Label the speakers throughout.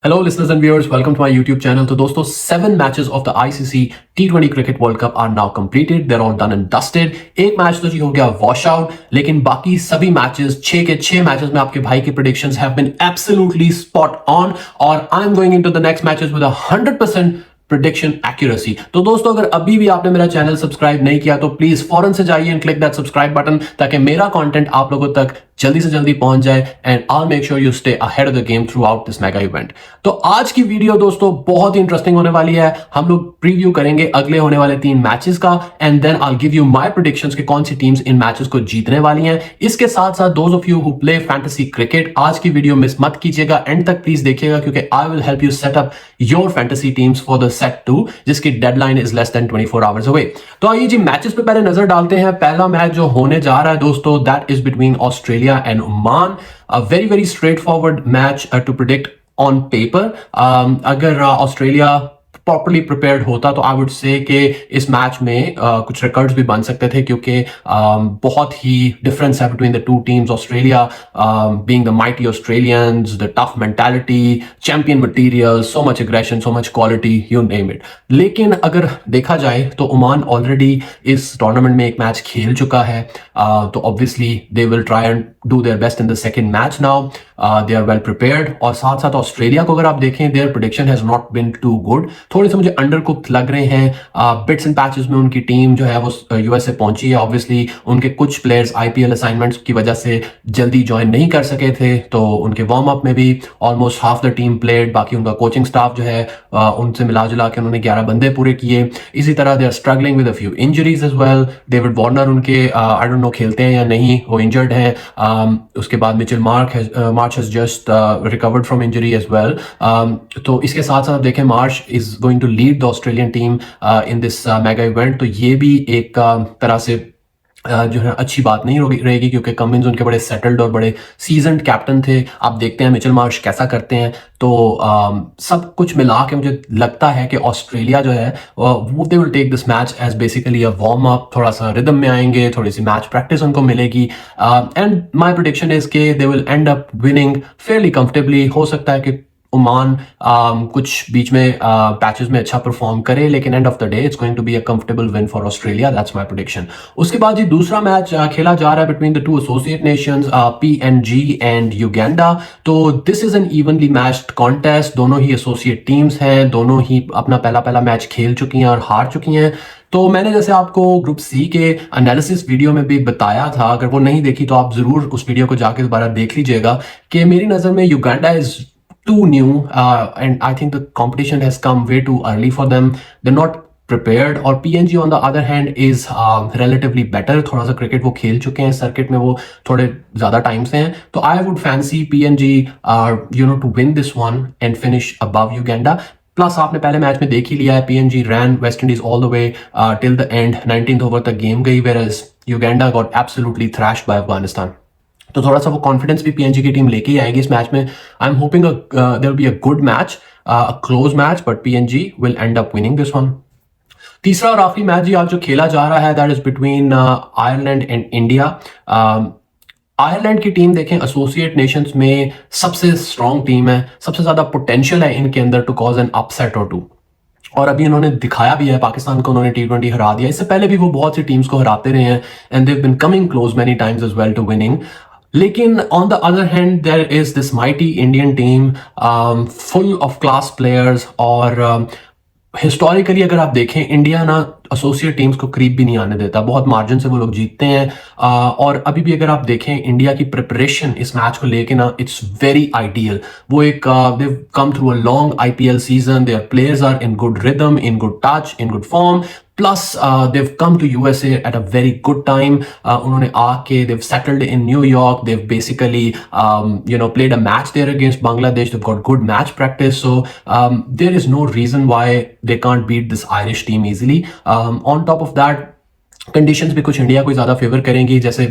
Speaker 1: Hello listeners and viewers, welcome to my YouTube channel. तो दोस्तों 7 matches of the ICC T20 cricket world cup are now completed. They're all done and dusted. एक match तो जी हो गया wash out, लेकिन बाकी सभी मैचेस 6 के 6 मैचेस में आपके भाई की predictions have been absolutely spot on और I am going into the next matches with 100% prediction accuracy. तो दोस्तों अगर अभी भी आपने मेरा चैनल सब्सक्राइब नहीं किया तो प्लीज फौरन से जाइए and click that subscribe button ताकि मेरा कंटेंट आप लोगों तक जल्दी से जल्दी पहुंच जाए and I make sure you stay ahead of the game through out this mega event. तो आज की वीडियो दोस्तों बहुत ही इंटरेस्टिंग होने वाली है. हम लोग प्रीव्यू करेंगे अगले होने वाले 3 मैचेस का and then I give you my predictions कि कौन सी टीम्स इन मैचेस को जीतने वाली हैं. इसके साथ साथ those of you who play fantasy cricket, आज की वीडियो मिस मत कीजिएगा, एंड तक प्लीज देखिएगा क्योंकि I will help you set up your fantasy teams for the set 2 जिसकी deadline is less than 24 hours away. तो आइए जी मैचेस पे पहले नजर डालते हैं. पहला मैच जो होने जा रहा है दोस्तों that is between Australia and Oman. A very straightforward match to predict on paper. अगर ऑस्ट्रेलिया प्रॉपरली प्रिपेयर्ड होता तो आई वुड से कि इस मैच में कुछ रिकॉर्ड्स भी बन सकते थे क्योंकि बहुत ही डिफरेंस है between the two teams. Australia being the mighty Australians, the tough mentality, champion material, so much aggression, so much quality, you name it. लेकिन अगर देखा जाए तो ओमान ऑलरेडी इस टूर्नामेंट में एक मैच खेल चुका है, तो obviously they will try and do their best in the second match now. They are well prepared. और साथ साथ ऑस्ट्रेलिया को अगर आप देखें their prediction has not been too good. थोड़े से मुझे अंडर कुक लग रहे हैं. बिट्स एंड पैचेस में उनकी टीम जो है वो यूएसए पहुंची है. ऑब्वियसली उनके कुछ प्लेयर्स आईपीएल असाइनमेंट्स की वजह से जल्दी ज्वाइन नहीं कर सके थे, तो उनके वार्म अप में भी almost half the team played. बाकी उनका कोचिंग स्टाफ जो है उनसे मिला जुला के उन्होंने 11 बंदे पूरे किए. इसी तरह they are struggling with a few injuries as well. David Warner उनके आई डोंट नो खेलते हैं या नहीं, वो इंजर्ड हैं. उसके बाद Mitchell Marsh has just recovered from injury as well. तो इसके साथ साथ देखें Marsh is going to lead the Australian team in this mega event. तो ये भी एक तरह से जो है अच्छी बात नहीं रहेगी क्योंकि कमिंस उनके बड़े सेटल्ड और बड़े सीजन्ड कैप्टन थे. आप देखते हैं मिचेल मार्श कैसा करते हैं. तो सब कुछ मिला के मुझे लगता है कि ऑस्ट्रेलिया जो है वो they will take this match as basically a warm up. थोड़ा सा रिदम में आएंगे, थोड़ी सी मैच प्रैक्टिस उनको मिलेगी एंड माय प्रेडिक्शन इज के they will end up winning Fairlie comfortably. हो सकता है कि ओमान कुछ बीच में पैचेस में अच्छा परफॉर्म करे, लेकिन end of the day it's going to be a comfortable win for Australia. That's my prediction. उसके बाद ये दूसरा मैच खेला जा रहा है between the two associate nations PNG and Uganda. तो this is an evenly matched contest. दोनों ही एसोसिएट टीम्स हैं, दोनों ही अपना पहला मैच खेल चुकी हैं और हार चुकी हैं. तो मैंने जैसे आपको ग्रुप सी के एनालिसिस वीडियो में भी बताया था, अगर वो नहीं देखी तो आप जरूर उस वीडियो को जाके दोबारा देख लीजिएगा कि मेरी नजर में Uganda is too new and I think the competition has come way too early for them. They're not prepared. और PNG on the other hand is relatively better. थोड़ा सा क्रिकेट वो खेल चुके हैं, सर्किट में वो थोड़े ज़्यादा टाइम से हैं. तो I would fancy PNG to win this one and finish above Uganda. Plus आपने पहले मैच में देख ही लिया है PNG ran West Indies all the way till the end. 19th over तक गेम गई, whereas Uganda got absolutely thrashed by Afghanistan. तो थोड़ा सा वो कॉन्फिडेंस भी पीएनजी की टीम लेके ही आएगी इस मैच में. I am hoping there will be a good match, a close match, but PNG will end up winning this one. तीसरा और आखिरी मैच आज जो खेला जा रहा है that is between Ireland and India. Ireland की टीम देखें एसोसिएट नेशंस में सबसे स्ट्रॉन्ग टीम है, सबसे ज्यादा पोटेंशियल है इनके अंदर टू कॉज एन अपसेट और टू. और अभी इन्होंने दिखाया भी है, पाकिस्तान को उन्होंने T20 हरा दिया. इससे पहले भी वो बहुत सी टीम्स को हराते रहे हैं and they have been coming close many times as well to winning. लेकिन on the other hand there is this mighty Indian team full of class players. और हिस्टोरिकली अगर आप देखें इंडिया ना एसोसिएट टीम्स को करीब भी नहीं आने देता, बहुत मार्जिन से वो लोग जीतते हैं. और अभी भी अगर आप देखें इंडिया की प्रिपरेशन इस मैच को लेके ना इट्स वेरी आइडियल. वो एक they come through a long IPL season, their players are in good rhythm, in good touch, in good form. Plus, they've come to USA at a very good time. उन्होंने आके they've settled in New York. They've basically, played a match there against Bangladesh. They've got good match practice. So there is no reason why they can't beat this Irish team easily. On top of that, conditions भी कुछ India को ज़्यादा favour करेंगी, जैसे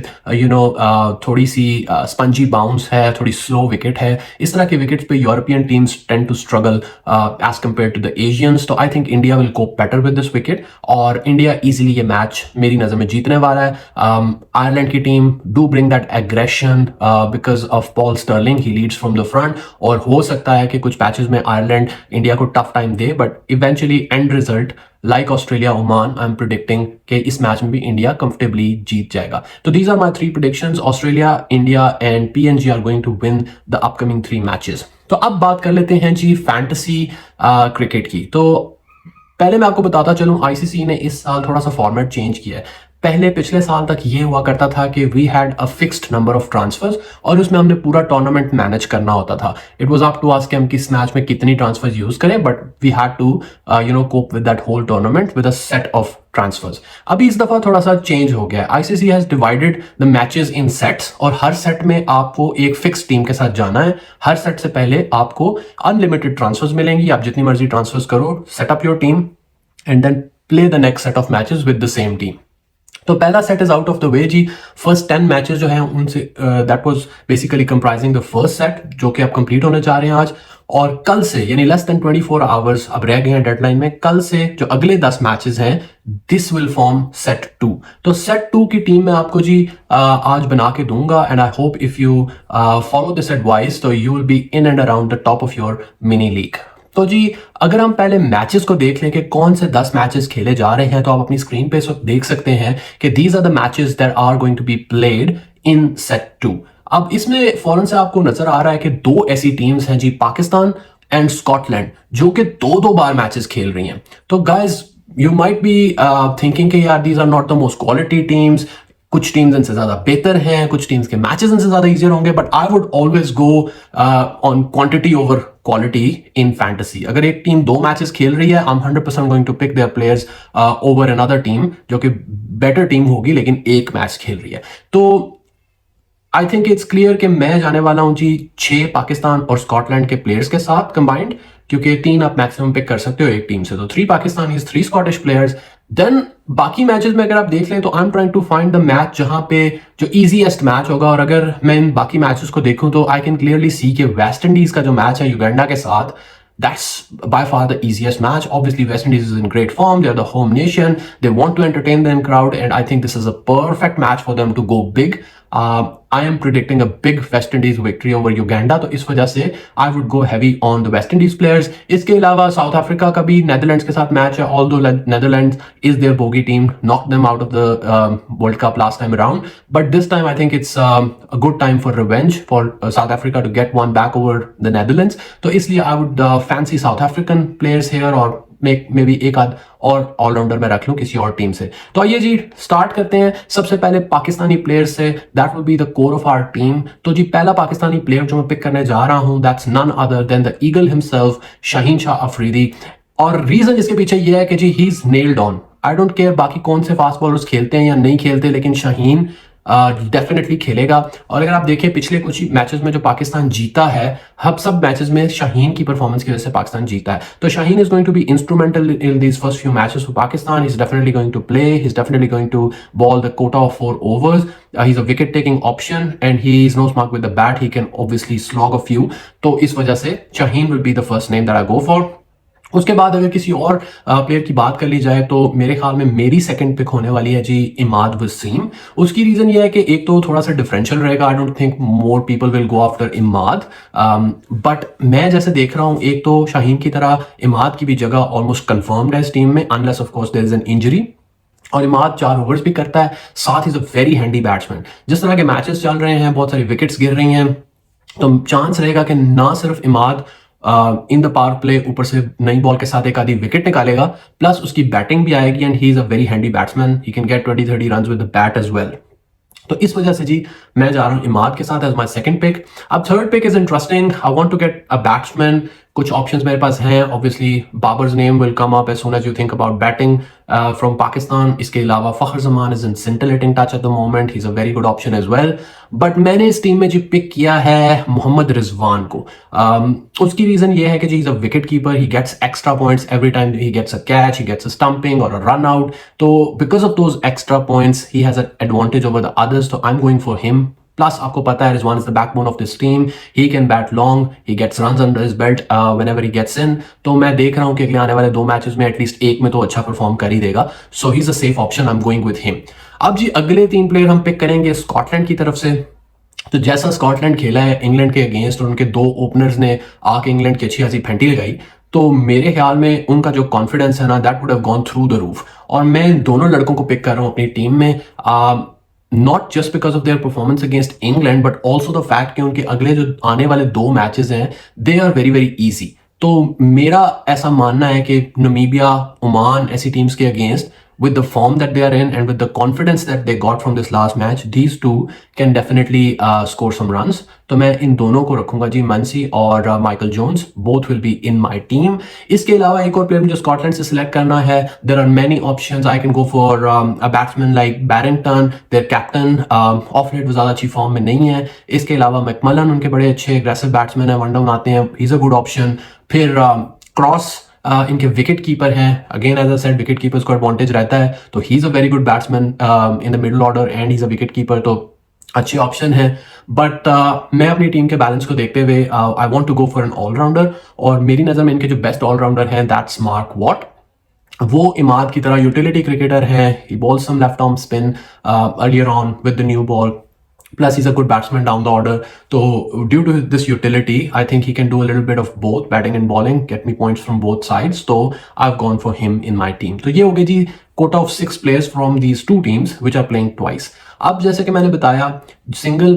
Speaker 1: थोड़ी सी spongy bounce है, थोड़ी slow wicket है। इस तरह के विकेट्स पे European teams tend to struggle as compared to the Asians. तो I think India will cope better with this wicket और इंडिया इजीली ये मैच मेरी नज़र में जीतने वाला है। आयरलैंड की team do bring that aggression because of Paul Stirling, he leads from the front, और हो सकता है कि कुछ मैचेस में आयरलैंड इंडिया को टफ टाइम दे, but eventually end result like Australia Oman I am predicting कि इस मैच में भी इंडिया कंफर्टेबली जीत जाएगा। तो these are my 3 predictions. Australia, India and PNG are going to win the upcoming 3 matches. तो अब बात कर लेते हैं जी फैंटेसी क्रिकेट की। तो पहले मैं आपको बताता चलूं, आईसीसी ने इस साल थोड़ा सा फॉर्मेट चेंज किया है। पहले पिछले साल तक ये हुआ करता था कि we had a fixed number of transfers और उसमें हमने पूरा टूर्नामेंट मैनेज करना होता था। It was up to us कि हम किस मैच में कितनी ट्रांसफर्स यूज करें, but we had to cope with that whole tournament with a set of transfers. अभी इस दफा थोड़ा सा चेंज हो गया है। ICC has divided the matches in sets और हर सेट में आपको एक फिक्स टीम के साथ जाना है। हर सेट से पहले आपको अनलिमिटेड ट्रांसफर्स मिलेंगी, आप जितनी मर्जी ट्रांसफर्स करो, set up your team and then play the next set of matches with the same team. तो पहला set is out of the way जी। फर्स्ट 10 मैचेस जो हैं उनसे that was basically comprising the first set, जो कि अब complete होने जा रहे हैं आज। और कल से, यानी लेस देन 24 आवर्स अब रह गए हैं डेडलाइन में, कल से जो अगले 10 मैचेस हैं दिस विल फॉर्म सेट 2। तो सेट 2 की टीम मैं आपको जी आज बना के दूंगा and I hope if you follow this advice तो you will be in and around the top of your mini league. तो जी अगर हम पहले मैचेस को देख लें कि कौन से 10 मैचेस खेले जा रहे हैं, तो आप अपनी स्क्रीन पे इस वक्त देख सकते हैं कि these are the matches that are going to be played in set 2। अब इसमें फौरन से आपको नजर आ रहा है कि 2 ऐसी टीम्स हैं जी, पाकिस्तान एंड स्कॉटलैंड, जो कि 2-2 बार मैचेस खेल रही हैं। तो guys you might be thinking कि यार these are not the most quality teams, कुछ टीम्स इनसे ज्यादा बेहतर हैं, कुछ टीम्स के मैचेस इनसे ज्यादा इजियर होंगे, but I would always go on quantity over quality in fantasy. अगर एक टीम 2 मैचेस खेल रही है, I am 100% going to pick their players over another team जो कि बेटर टीम होगी लेकिन एक मैच खेल रही है। तो आई थिंक इट्स क्लियर कि मैं जाने वाला हूं जी 6 पाकिस्तान और स्कॉटलैंड के प्लेयर्स के साथ कंबाइंड, क्योंकि 3 आप मैक्सिमम पिक कर सकते हो एक टीम से। तो 3 पाकिस्तानी, 3 स्कॉटिश प्लेयर्स। देन बाकी मैचेस में अगर आप देख लें तो I am trying to find the match जहां पे जो इजीएस्ट मैच होगा। और अगर मैं इन बाकी मैचेस को देखूं तो आई कैन क्लियरली सी कि वेस्ट इंडीज का जो मैच है युगांडा के साथ, that's by far the easiest match. Obviously, West Indies is in great form. They're the home nation. They want to entertain the crowd, and I think this is a perfect match for them to go big. I am predicting a big West Indies victory over Uganda. तो इस वजह से I would go heavy on the West Indies players. इसके अलावा south Africa का भी Netherlands के साथ मैच है. Although Netherlands is their bogey team, knocked them out of the World Cup last time around. But this time I think it's a good time for revenge for South Africa to get one back over the Netherlands. तो इसलिए I would fancy South African players here और may be एक आध और allrounder में रख लूं किसी और टीम से। तो आइए जी स्टार्ट करते हैं सबसे पहले पाकिस्तानी प्लेयर्स से। That will be the core of our team. तो जी पहला पाकिस्तानी प्लेयर जो मैं पिक करने जा रहा हूं, that's none other than the eagle himself, Shaheen Shah Afridi. और रीजन इसके पीछे ये है कि जी he is nailed on. I don't care बाकी कौन से फास्ट बॉलर्स खेलते हैं या नहीं खेलते, लेकिन शाहीन डेफिनेटली खेलेगा। और अगर आप देखें पिछले कुछ मैचेस में जो पाकिस्तान जीता है, हम सब मैचेस में शाहीन की परफॉर्मेंस की वजह से पाकिस्तान जीता है। तो Shaheen is going to be instrumental in these first few matches for Pakistan. He is definitely going to play, he is definitely going to bowl the quota of 4 overs. He's a wicket taking option and he is no smart with the bat. He can obviously slog a few. तो इस वजह से Shaheen will be the first name that I go for. उसके बाद अगर किसी और player की बात कर ली जाए तो मेरे ख्याल में मेरी सेकंड पिक होने वाली है जी इमाद वसीम। उसकी रीजन ये है कि एक तो थोड़ा सा डिफरेंशियल रहेगा। I don't think more people will go after Imad, but मैं जैसे देख रहा हूँ एक तो शाहीन की तरह इमाद की भी जगह ऑलमोस्ट कंफर्म्ड है इस टीम में, unless of course there is an injury. और इमाद 4 ओवर्स भी करता है, साथ ही is a very handy batsman. जिस तरह के मैचेस चल रहे हैं, बहुत सारी विकेट्स गिर रही हैं, तो चांस रहेगा कि ना सिर्फ Imad in the power play ऊपर से नई बॉल के साथ एक आधी विकेट निकालेगा, प्लस उसकी बैटिंग भी आएगी and he is a very handy batsman. He can get 20-30 runs with the bat as well. तो इस वजह से जी मैं जा रहा हूँ इमाद के साथ एज माई सेकंड पिक। अब third pick is interesting, I want to get a batsman. कुछ ऑप्शंस मेरे पास हैं, obviously Babar's name will come up as soon as you think about batting from Pakistan. इसके अलावा Fakhar Zaman is in scintillating touch at the moment, he is a very good option as well. But मैंने इस team में जो pick किया है मोहम्मद रिजवान को। उसकी रीज़न ये है कि जी is a wicket keeper, he gets extra points every time he gets a catch, he gets a stumping और अ रन आउट। तो because of those extra points he has an advantage over the others, तो I am going for him. Plus आपको पता है Rizwan is the backbone of this team, he can bat long, he gets runs under his belt whenever he gets इन। तो मैं देख रहा हूं कि अगले आने वाले 2 मैचेस में एटलीस्ट एक में तो अच्छा परफॉर्म कर ही देगा, so he is a safe option, I am going with him. अब जी अगले 3 प्लेयर हम पिक करेंगे स्कॉटलैंड की तरफ से। तो जैसा स्कॉटलैंड खेला है इंग्लैंड के अगेंस्ट और उनके 2 ओपनर्स ने आके इंग्लैंड की अच्छी खासी फेंटी लगाई, तो मेरे ख्याल में उनका जो कॉन्फिडेंस है ना, that would have gone through the roof. और मैं इन दोनों लड़कों को पिक कर रहा हूं अपनी टीम में, not just because of their performance against England but also the fact कि उनके अगले जो आने वाले 2 मैचेस हैं they are very very easy. तो मेरा ऐसा मानना है कि नमीबिया, ओमान ऐसी टीम्स के against with the form that they are in and with the confidence that they got from this last match, these two can definitely score some runs. तो मैं इन दोनों को रखूंगा जी, मंसी और Michael Jones, both will be in my team. इसके अलावा एक और प्लेयर मुझे स्कॉटलैंड से सिलेक्ट करना है। There are many options. I can go for a batsman like Barrington, their captain. Off late वो ज़्यादा अच्छी फॉर्म में नहीं है। इसके अलावा मैकमलन उनके बड़े अच्छे एग्रेसिव बैट्समैन है, वन डाउन आते हैं, he's a good option. फिर क्रॉस इनके विकेट कीपर हैं, again as I said wicket keepers को एडवांटेज रहता है, तो he is a very good batsman in the middle order and he is a wicket keeper, तो अच्छे ऑप्शन है। बट मैं अपनी टीम के बैलेंस को देखते हुए I want to go for an allrounder, और मेरी नज़र में इनके जो बेस्ट ऑलराउंडर हैं दैट्स मार्क वॉट। वो इमाद की तरह यूटिलिटी क्रिकेटर है, he bowls some left arm spin earlier on with the new ball, plus he's a good batsman down the order. So due to this utility, I think he can do a little bit of both batting and bowling, get me points from both sides. So I've gone for him in my team. तो ये हो गई जी quota of 6 players from these 2 teams which are playing twice. अब जैसे कि मैंने बताया single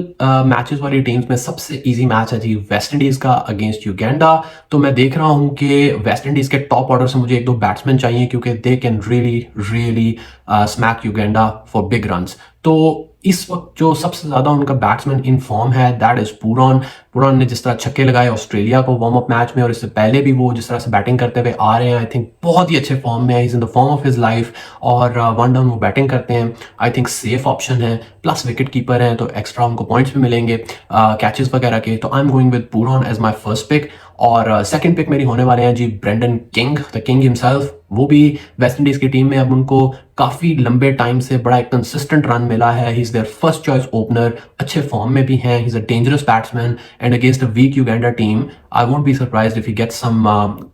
Speaker 1: matches वाली टीम्स में सबसे इजी मैच है जी वेस्ट इंडीज का अगेंस्ट युगांडा। तो मैं देख रहा हूं कि वेस्ट इंडीज के टॉप ऑर्डर से मुझे 1-2 बैट्समैन चाहिए क्योंकि they can really really smack Uganda for big runs. तो इस वक्त जो सबसे ज्यादा उनका बैट्समैन इन फॉर्म है दैट इज पूरन। पूरन ने जिस तरह छक्के लगाए ऑस्ट्रेलिया को वार्म अप मैच में और इससे पहले भी वो जिस तरह से बैटिंग करते हुए आ रहे हैं, आई थिंक बहुत ही अच्छे फॉर्म में है, is in the form of his life, और वन डाउन वो बैटिंग करते हैं, आई थिंक सेफ ऑप्शन है, प्लस विकेट कीपर है तो एक्स्ट्रा उनको पॉइंट्स भी मिलेंगे कैचेस वगैरह के। तो I am going with Pooran as my first pick. और सेकंड पिक मेरी होने वाले हैं जी Brandon King, the king himself. वो भी वेस्ट इंडीज की टीम में अब उनको काफी लंबे टाइम से बड़ा एक कंसिस्टेंट रन मिला है, he is their first choice opener, अच्छे फॉर्म में भी हैं, he is a dangerous batsman and against a weak Uganda team I won't be surprised if he gets some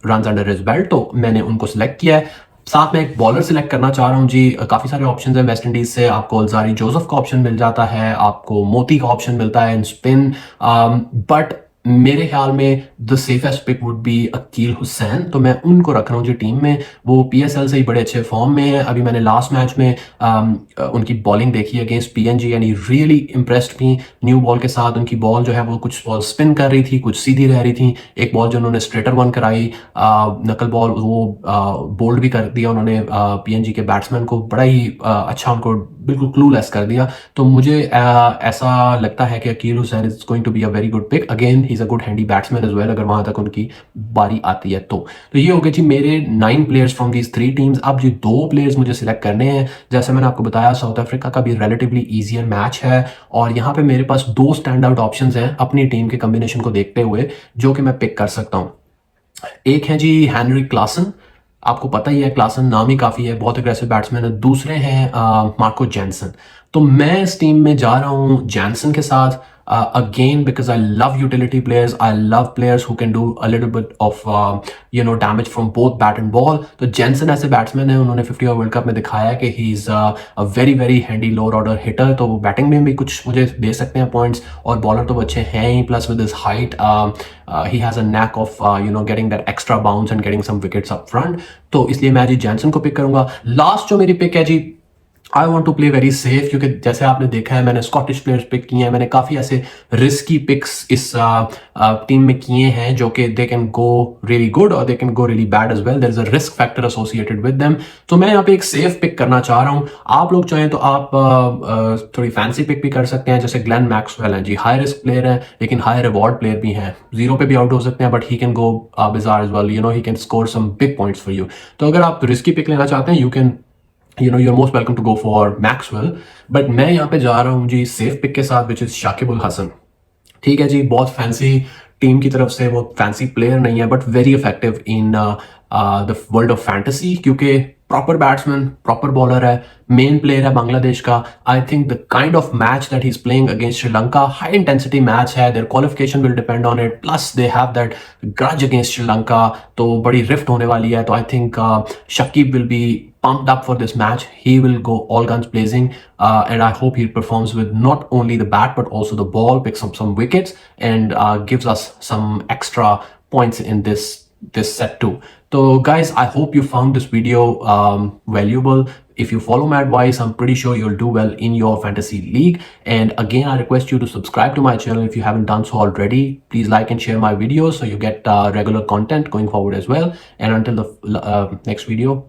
Speaker 1: runs under his belt. तो मैंने उनको select किया है। साथ में एक बॉलर सिलेक्ट करना चाह रहा हूँ जी, काफ़ी सारे ऑप्शंस हैं वेस्ट इंडीज से, आपको अल्जारी जोसेफ का ऑप्शन मिल जाता है, आपको मोती का ऑप्शन मिलता है इन स्पिन, बट मेरे ख्याल में the safest pick would be Akeal Hosein. तो मैं उनको रख रहा हूँ जी टीम में, वो पीएसएल से ही बड़े अच्छे फॉर्म में है। अभी मैंने लास्ट मैच में उनकी बॉलिंग देखी against PNG and he really impressed me new ball के साथ। उनकी बॉल जो है वो कुछ बॉल स्पिन कर रही थी, कुछ सीधी रह रही थी, एक बॉल जो उन्होंने स्ट्रेटर वन कराई नकल बॉल वो बोल्ड भी कर दिया उन्होंने पीएनजी के बैट्समैन को, बड़ा ही अच्छा उनको बिल्कुल क्लूलेस कर दिया। तो मुझे ऐसा लगता है कि Akeal Hosein is going to be a very good pick, again he is a good handy batsman as well अगर वहां तक उनकी बारी आती है तो। ये हो गए जी मेरे 9 प्लेयर्स फ्रॉम दीज 3 टीम्स। अब जी 2 प्लेयर्स मुझे सिलेक्ट करने हैं। जैसे मैंने आपको बताया साउथ अफ्रीका का भी रिलेटिवली ईजियर मैच है और यहाँ पे मेरे पास 2 स्टैंड आउट ऑप्शंस हैं अपनी टीम के कॉम्बिनेशन को देखते हुए जो कि मैं पिक कर सकता हूँ। एक है जी हेनरी क्लासन, आपको पता ही है क्लासन नाम ही काफ़ी है, बहुत अग्रेसिव बैट्समैन है। दूसरे हैं मार्को जैनसन। तो मैं इस टीम में जा रहा हूँ जैनसन के साथ again because I love utility players, I love players who can do a little bit of damage from both bat and ball. तो जेंसन ऐसे बैट्समैन है, उन्होंने 50 ओवर वर्ल्ड कप में दिखाया कि he is a very very handy lower order hitter, तो वो batting में भी कुछ मुझे दे सकते हैं पॉइंट्स और बॉलर तो वो अच्छे हैं ही, plus with his height he has a knack of getting that extra bounce and getting some wickets up front. तो इसलिए मैं जी जेंसन को पिक करूंगा। लास्ट जो मेरी पिक है जी I want to play very safe, क्योंकि जैसे आपने देखा है मैंने स्कॉटिश प्लेयर्स पिक किए हैं, मैंने काफ़ी ऐसे रिस्की पिक्स इस टीम में किए हैं जो कि they can go really good और they can go really bad as well. There is a risk factor associated with them. तो मैं यहाँ पे एक सेफ पिक करना चाह रहा हूँ। आप लोग चाहें तो आप थोड़ी फैंसी पिक भी कर सकते हैं, जैसे ग्लेन मैक्सवेल है जी, हाई रिस्क प्लेयर है लेकिन हाई रिवॉर्ड प्लेयर भी हैं, जीरो पे भी आउट हो सकते हैं but he can go bizarre as well, you know he can score some big points for you. तो अगर आप रिस्की पिक लेना चाहते हैं, you can, you know, you're most welcome to go for Maxwell. But मैं यहाँ पे जा रहा हूँ जी सेफ पिक के साथ, विच इज शाकिब अल हसन। ठीक है जी, बहुत फैंसी टीम की तरफ से, वो फैंसी प्लेयर नहीं है but very effective in the world of fantasy, क्योंकि प्रॉपर बैट्समैन, प्रॉपर बॉलर है, मेन प्लेयर है बांग्लादेश का। I think the kind of match that he is playing against Sri Lanka, high intensity match है, their qualification will depend on it, plus they have that grudge against Sri Lanka, तो बड़ी rift होने वाली है। तो I think Shakib will be pumped up for this match. He will go all guns blazing, and I hope he performs with not only the bat but also the ball, picks up some wickets, and gives us some extra points in this set too. So guys, I hope you found this video valuable. If you follow my advice, I'm pretty sure you'll do well in your fantasy league. And again, I request you to subscribe to my channel if you haven't done so already. Please like and share my videos so you get regular content going forward as well. And until the next video,